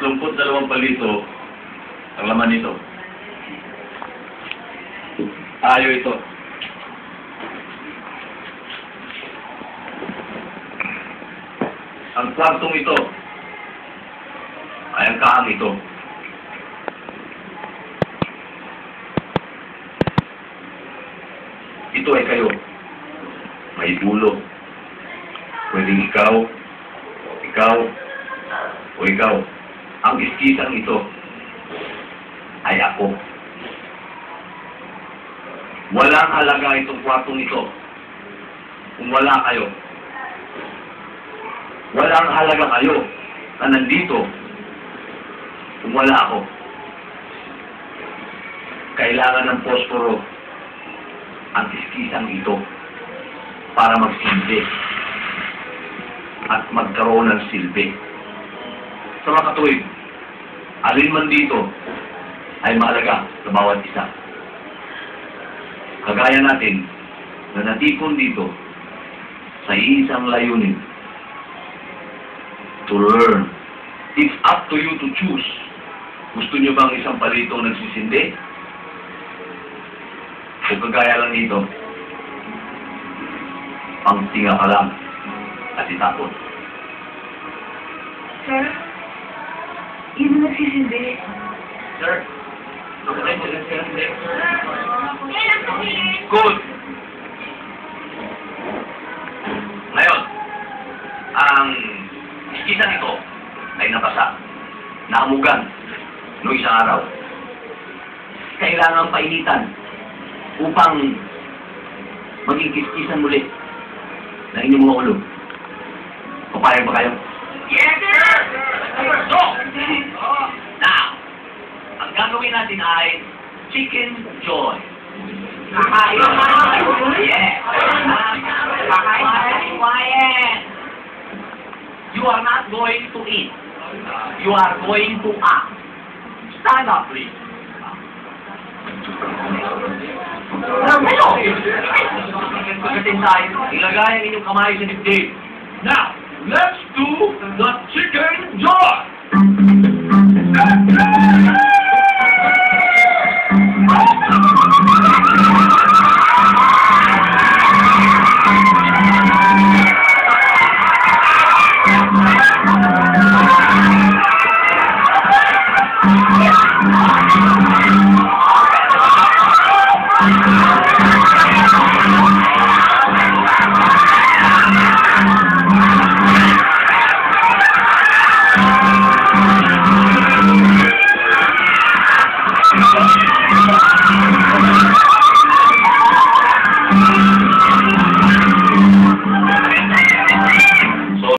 32 palito ang laman nito. Tayo ito. Ang kwartong ito ay ang kaang ito. Ito ay kayo. May dulo. Pwedeng ikaw, o ikaw. Ang iskisang ito ay ako. Walang halaga itong kwartong ito kung wala kayo. Walang halaga kayo na nandito kung wala ako. Kailangan ng posporo ang iskisang ito para magsilbi at magkaroon ng silbi. Sa mga katuwid, alin man dito ay mahalaga sa bawat isa. Kagaya natin na natipon dito sa isang layunin. To learn. It's up to you to choose. Gusto nyo bang isang palitong nagsisindi? O kagaya lang dito, pangtinga ka lang at itapon. Sir, yun ang nagsisindi. Sir, good. Ngayon, ang iskisang ito ay nabasa, naamugan noong isang araw. Kailangan painitan upang maging iskisan muli na inyong mga ulo. Papayag ba kayo? Yes, sir! So, now, ang gagawin natin ay chicken joy. Kakain na. Yes! Kakain na. Quiet! You are not going to eat. You are going to act. Stand up, please. Pagkatin tayo, ilagay ang inyong kamay sa dibdib. Now, let's do the chicken joy!